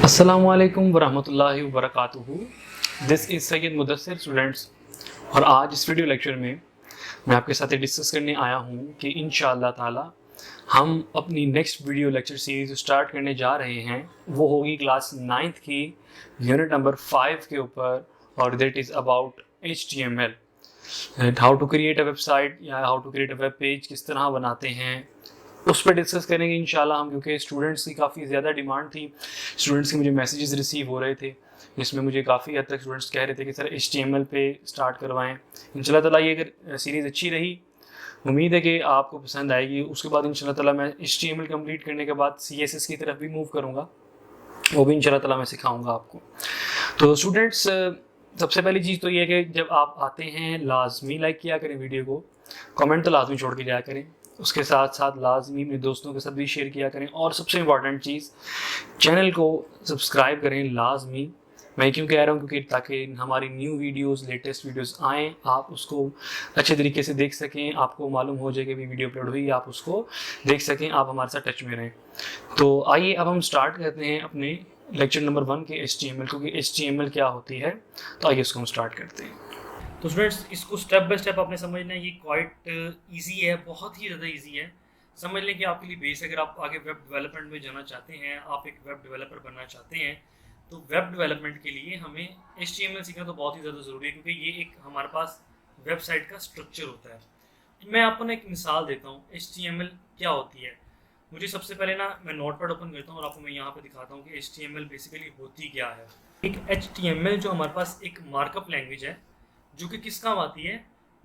अस्सलामुअलैकुम वरहमतुल्लाहि वबरकातुहू। This is Syed Mudassir students. और आज इस वीडियो लेक्चर में मैं आपके साथ ये डिस्कस करने आया हूँ कि इंशाअल्लाह ताला हम अपनी next video lecture series start करने जा रहे हैं। वो होगी क्लास 9th की यूनिट नंबर 5 के ऊपर, और that is about HTML, how to create a website या how to create a web page, किस तरह बनाते हैं उस पर डिस्कस करेंगे इंशाल्लाह हम। क्योंकि स्टूडेंट्स की काफ़ी ज़्यादा डिमांड थी, स्टूडेंट्स के मुझे मैसेजेस रिसीव हो रहे थे जिसमें मुझे काफ़ी हद तक स्टूडेंट्स कह रहे थे कि सर HTML पे स्टार्ट करवाएं। इंशाल्लाह ताला ये अगर सीरीज़ अच्छी रही, उम्मीद है कि आपको पसंद आएगी। उसके बाद इंशाल्लाह ताला मैं HTML कंप्लीट करने के बाद CSS की तरफ भी मूव करूँगा, वो भी इंशाल्लाह ताला मैं सिखाऊँगा आपको। तो स्टूडेंट्स, सबसे पहली चीज़ तो ये है कि जब आप आते हैं लाजमी लाइक किया करें वीडियो को, कमेंट तो लाजमी छोड़ के जाया करें, उसके साथ साथ लाजमी अपने दोस्तों के साथ भी शेयर किया करें, और सबसे इम्पॉर्टेंट चीज़ चैनल को सब्सक्राइब करें लाजमी। मैं क्यों कह रहा हूँ, क्योंकि ताकि हमारी न्यू वीडियोस, लेटेस्ट वीडियोस आएँ, आप उसको अच्छे तरीके से देख सकें, आपको मालूम हो जाए कि वीडियो अपलोड हुई, आप उसको देख सकें, आप हमारे साथ टच में रहें। तो आइए अब हम स्टार्ट करते हैं अपने लेक्चर नंबर 1 के HTML, क्योंकि HTML क्या होती है, तो आइए उसको हम स्टार्ट करते हैं। तो स्टूडेंट्स, इसको स्टेप बाय स्टेप आपने समझना है। ये क्वाइट इजी है, बहुत ही ज़्यादा इजी है। समझ लें कि आपके लिए बेस, अगर आप आगे वेब डेवलपमेंट में जाना चाहते हैं, आप एक वेब डेवलपर बनना चाहते हैं, तो वेब डेवलपमेंट के लिए हमें HTML सीखना तो बहुत ही ज़्यादा ज़रूरी है, क्योंकि ये एक हमारे पास वेबसाइट का स्ट्रक्चर होता है। मैं आपको ना एक मिसाल देता हूँ HTML क्या होती है। मुझे सबसे पहले ना, मैं नोटपैड ओपन करता हूँ और आपको मैं यहाँ पे दिखाता हूँ कि HTML बेसिकली होती क्या है। एक HTML जो हमारे पास एक मार्कअप लैंग्वेज है, जो कि किस काम आती है,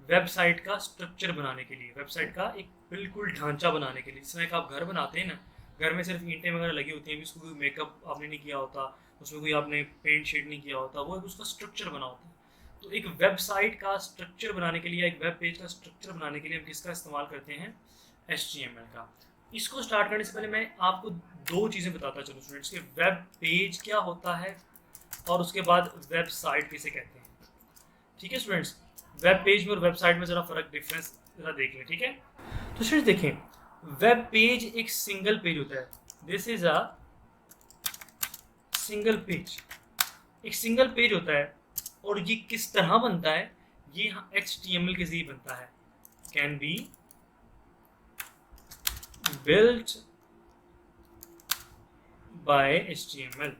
वेबसाइट का स्ट्रक्चर बनाने के लिए, वेबसाइट का एक बिल्कुल ढांचा बनाने के लिए। जिसमें एक आप घर बनाते हैं ना, घर में सिर्फ ईंटें वगैरह लगी होती हैं, भी उसको कोई मेकअप आपने नहीं किया होता, उसमें कोई आपने पेंट शेड नहीं किया होता, वो एक उसका स्ट्रक्चर बना होता है। तो एक वेबसाइट का स्ट्रक्चर बनाने के लिए, एक वेब पेज का स्ट्रक्चर बनाने के लिए हम किसका इस्तेमाल करते हैं, HTML का। इसको स्टार्ट करने से पहले मैं आपको दो चीज़ें बताता चलूँ स्टूडेंट्स के, वेब पेज क्या होता है और उसके बाद वेबसाइट किसे कहते हैं। ठीक है स्टूडेंट्स, वेब पेज में और वेबसाइट में ज़रा फ़र्क, डिफरेंस ज़रा देख लें। ठीक है, तो स्टूडेंट्स देखें, वेब पेज एक सिंगल पेज होता है। This is a single page, एक सिंगल पेज होता है। और ये किस तरह बनता है, ये HTML के जरिए बनता है। Can be built by HTML।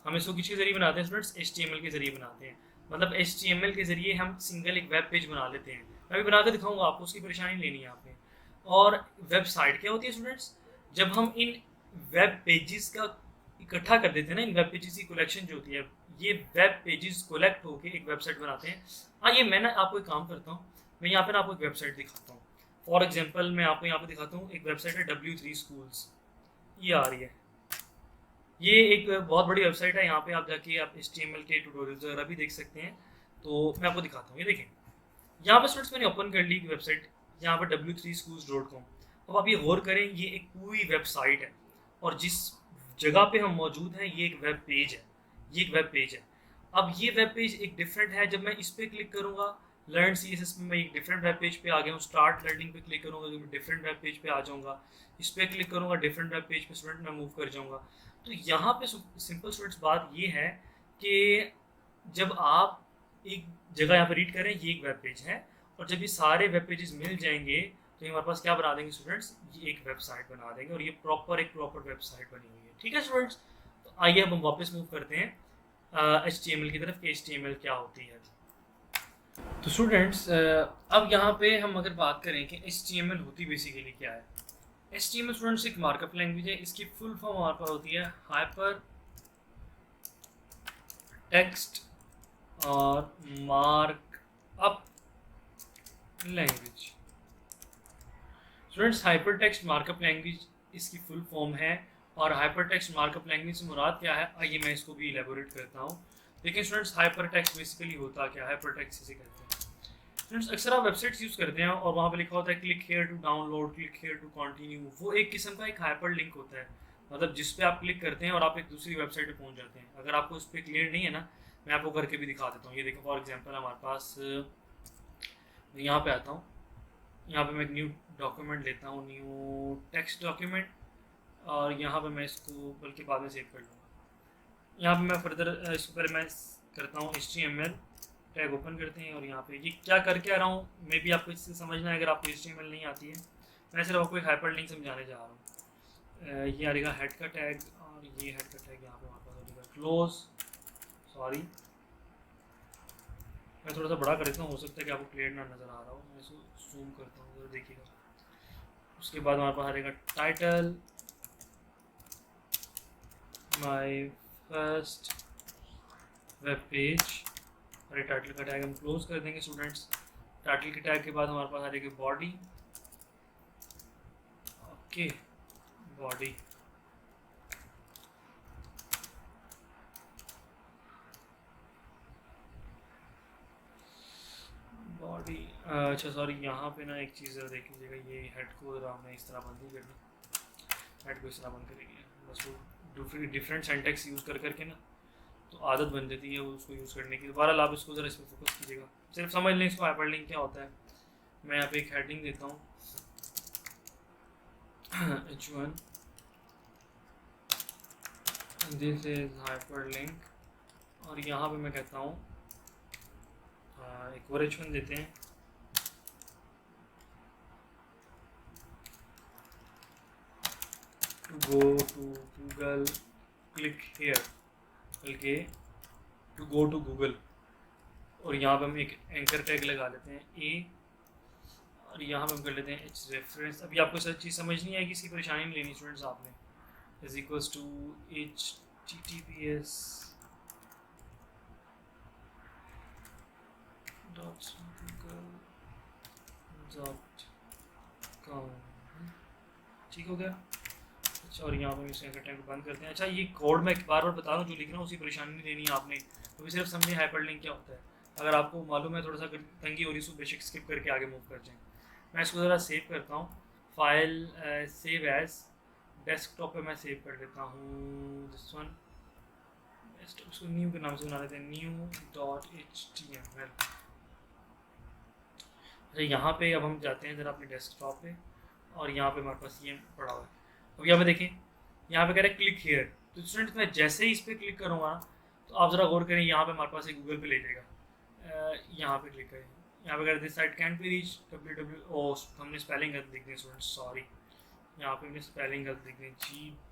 हम इसको किसके जरिए बनाते हैं स्टूडेंट्स, HTML के जरिए बनाते हैं। मतलब HTML के जरिए हम सिंगल एक वेब पेज बना लेते हैं। मैं भी बना के दिखाऊंगा आपको, उसकी परेशानी लेनी है आपने। और वेबसाइट क्या होती है स्टूडेंट्स, जब हम इन वेब पेजेस का इकट्ठा कर देते हैं ना, इन वेब पेजेस की कलेक्शन जो होती है, ये वेब पेजेस कलेक्ट होकर एक वेबसाइट बनाते हैं। आइए मैं ना आपको एक काम करता हूँ, मैं यहाँ पे ना आपको एक वेबसाइट दिखाता हूँ। फॉर एग्जाम्पल मैं आपको यहाँ पे दिखाता हूँ, एक वेबसाइट है W3 Schools, ये आ रही है। ये एक बहुत बड़ी वेबसाइट है, यहाँ पे आप जाके आप HTML के ट्यूटोरियल्स वगैरह भी देख सकते हैं। तो मैं आपको दिखाता हूँ, ये देखें, यहाँ पे स्टूडेंट्स मैंने ओपन कर ली वेबसाइट, यहाँ पर w3schools.com। अब आप ये गौर करें, ये एक पूरी वेबसाइट है, और जिस जगह पे हम मौजूद हैं ये एक वेब पेज है, ये एक वेब पेज है। अब ये वेब पेज एक डिफरेंट है, जब मैं इस पर क्लिक करूँगा लर्न CSS में, मैं एक डिफरेंट वेब पेज पे आ गया हूँ। स्टार्ट लर्निंग पे क्लिक करूँगा तो मैं डिफरेंट वेब पेज पे आ जाऊँगा। इस पर क्लिक करूँगा, डिफरेंट वेब पेज पे स्टूडेंट मैं मूव कर जाऊँगा। तो यहाँ पे सिंपल स्टूडेंट्स बात ये है कि जब आप एक जगह यहाँ पे रीड करें, ये एक वेब पेज है, और जब ये सारे वेब पेजेस मिल जाएंगे तो ये हमारे पास क्या बना देंगे स्टूडेंट्स, ये एक वेबसाइट बना देंगे, और ये एक प्रॉपर वेबसाइट बनी हुई है। ठीक है स्टूडेंट्स, तो आइए अब हम वापस मूव करते हैं HTML की तरफ कि HTML क्या होती है। तो स्टूडेंट्स, अब यहाँ पे हम अगर बात करें कि HTML होती बेसिकली क्या है। HTML स्टूडेंट्स एक मार्कअप लैंग्वेज है, इसकी फुल फॉर्म हमारे पास होती है हाइपर टेक्स्ट और markup language. Students, hyper text markup language इसकी फुल फॉर्म है। और हाइपर टेक्स्ट मार्कअप लैंग्वेज से मुराद क्या है, आइए मैं इसको भी इलेबोरेट करता हूँ। देखिए स्टूडेंट्स, हाइपर टेक्स्ट बेसिकली होता क्या है, हाइपर टेक्स्ट इसे कहते हैं। स्टूडेंट्स, अक्सर आप वेबसाइट्स यूज़ करते हैं और वहाँ पे लिखा होता है click here to download, click here to continue. वो एक किस्म का एक हाइपर लिंक होता है, मतलब जिस पे आप क्लिक करते हैं और आप एक दूसरी वेबसाइट पे पहुँच जाते हैं। अगर आपको इस पर क्लियर नहीं है ना, मैं आपको करके भी दिखा देता हूँ। ये देखो, फॉर एग्जाम्पल हमारे पास, मैं यहाँ पे आता हूँ, यहाँ पे मैं एक न्यू डॉक्यूमेंट लेता हूँ, न्यू टेक्स्ट डॉक्यूमेंट, और यहाँ पे मैं इसको बल्कि बाद में सेव कर लूँगा। यहाँ पे मैं फर्दर इसको पहले मैं करता हूँ HTML टैग ओपन करते हैं और यहाँ पे ये क्या कर क्या रहा हूँ मे भी आपको इससे समझना है। अगर आपको HTML नहीं आती है, मैं सिर्फ आपको एक हाइपर लिंक समझाने जा रहा हूँ। ये आ रहेगा हेड का टैग और ये हेड का टैग यहाँ पे हमारे पास आ रहेगा क्लोज। सॉरी, मैं थोड़ा सा बड़ा कर देता हूँ, हो सकता है कि आपको क्लियर ना नज़र आ रहा हो। मैं इसको जूम करता हूँ, जरा देखिएगा। उसके बाद हमारे पास आ रहेगा title, my first web page. और ये टाइटल का टैग हम क्लोज कर देंगे स्टूडेंट्स। टाइटल के टैग के बाद हमारे पास आ जाएगी बॉडी। ओके, बॉडी बॉडी अच्छा सॉरी, यहाँ पे ना एक चीज़ देख लीजिएगा, ये हेड को जरा हमने इस तरह बंद नहीं करना। हेड को इस तरह बंद करेंगे, बस वो डिफरेंट सेंटेक्स यूज़ कर करके ना तो आदत बन जाती है उसको यूज़ करने की। दोबारा आप इसको ज़रा इस पर फोकस कीजिएगा, सिर्फ समझ लें इसको हाइपरलिंक क्या होता है। मैं यहाँ पे एक हेडिंग देता हूँ H1 दिस इज हाइपरलिंक। और यहाँ पे मैं कहता हूँ एक और H1 देते हैं। To go to Google click here, बल्कि टू गो टू गूगल। और यहाँ पे हम एक एंकर टैग लगा लेते हैं ए, और यहाँ पे हम कर लेते हैं एच रेफरेंस। अभी आपको सब चीज़ समझ नहीं आएगी, इसकी परेशानी नहीं लेनी स्टूडेंट्स आपने। Is equals to HTTPS .google.com। ठीक हो गया। अच्छा, और यहाँ पे इस एंकर टैग बंद करते हैं। अच्छा, ये कोड मैं बार बार बता रहा हूँ, जो लिख रहा हूँ उसी परेशानी नहीं लेनी है आपने, तो सिर्फ समझे हाइपरलिंक क्या होता है। अगर आपको मालूम है, थोड़ा सा तंगी हो रही है, बेशक स्किप करके आगे मूव कर जाएँ। मैं इसको ज़रा सेव करता हूँ, फाइल सेव एज डेस्कटॉप पे मैं सेव कर लेता हूँ दिस वन। उसको न्यू के नाम से बना लेते हैं, new.html। अच्छा, यहाँ पे अब हम जाते हैं ज़रा अपने डेस्कटॉप पे, और यहाँ पे हमारे पास ये पड़ा हुआ है। अब यहाँ पे देखें, यहाँ पे कह रहा है क्लिक हेयर। तो स्टूडेंट्स मैं जैसे ही इस पर क्लिक करूँगा तो आप ज़रा गौर करें, यहाँ पे हमारे पास एक गूगल पे ले जाएगा। यहाँ पे क्लिक करें, यहाँ पे this site can be reach www। हमने स्पेलिंग गलत लिख दी स्टूडेंट्स, सॉरी। यहाँ पे हमने स्पेलिंग गलत लिख दी,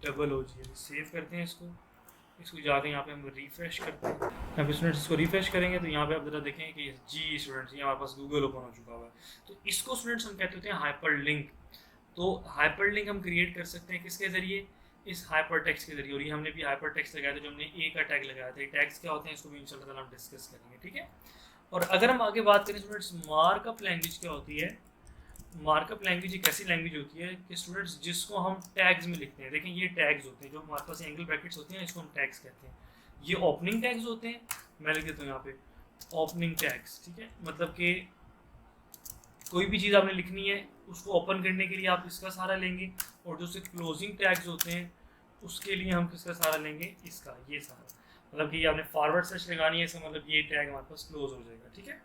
GOOGLE। सेव करते हैं इसको जाके यहाँ पे हम रिफ्रेश करते हैं। यहाँ पे स्टूडेंट्स इसको रिफ्रेश करेंगे तो यहाँ पे आप जरा देखें कि जी स्टूडेंट्स, ये हमारे पास गूगल ओपन हो चुका हुआ है। तो इसको स्टूडेंट्स हम कहते हैं हाइपर लिंक। तो हाइपर लिंक हम क्रिएट कर सकते हैं किसके ज़रिए, इस हाइपर टेक्स्ट के जरिए। और ये हमने भी हाइपर टेक्स्ट लगाया था, जो हमने ए का टैग लगाया था। टैग्स क्या होते हैं इसको भी इंशाल्लाह हम डिस्कस करेंगे, ठीक है। और अगर हम आगे बात करें स्टूडेंट्स, मार्कअप लैंग्वेज क्या होती है। मार्कअप लैंग्वेज एक ऐसी लैंग्वेज होती है कि स्टूडेंट्स जिसको हम टैग्स में लिखते हैं। देखें, ये टैग्स होते हैं जो हमारे पास एंगल ब्रैकेट्स होते हैं, इसको हम टैग्स कहते हैं। ये ओपनिंग टैग्स होते हैं, मैं लिख देता हूँ यहाँ पे ओपनिंग टैग्स, ठीक है। मतलब कि कोई भी चीज़ आपने लिखनी है उसको ओपन करने के लिए आप इसका सहारा लेंगे, और जो से क्लोजिंग टैग्स होते हैं उसके लिए हम किसका सहारा लेंगे, इसका, ये सहारा। मतलब कि आपने फॉरवर्ड स्लैश लगानी है, इसका मतलब ये टैग हमारे पास क्लोज हो जाएगा, ठीक है।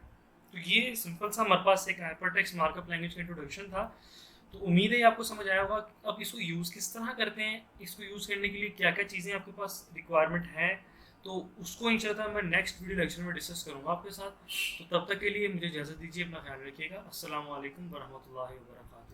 तो ये सिंपल सा हमारे पास एक हाइपरटेक्स्ट मार्कअप लैंग्वेज का इंट्रोडक्शन था। तो उम्मीद है आपको समझ आया होगा अब इसको यूज़ किस तरह करते हैं, इसको यूज़ करने के लिए क्या क्या चीज़ें आपके पास रिक्वायरमेंट है। तो उसको इंशाल्लाह मैं नेक्स्ट वीडियो लेक्चर में डिस्कस करूँगा आपके साथ। तो तब तक के लिए मुझे इजाज़त दीजिए, अपना ख्याल रखिएगा। अस्सलाम वालेकुम वरहमतुल्लाहि वबरकातुहू।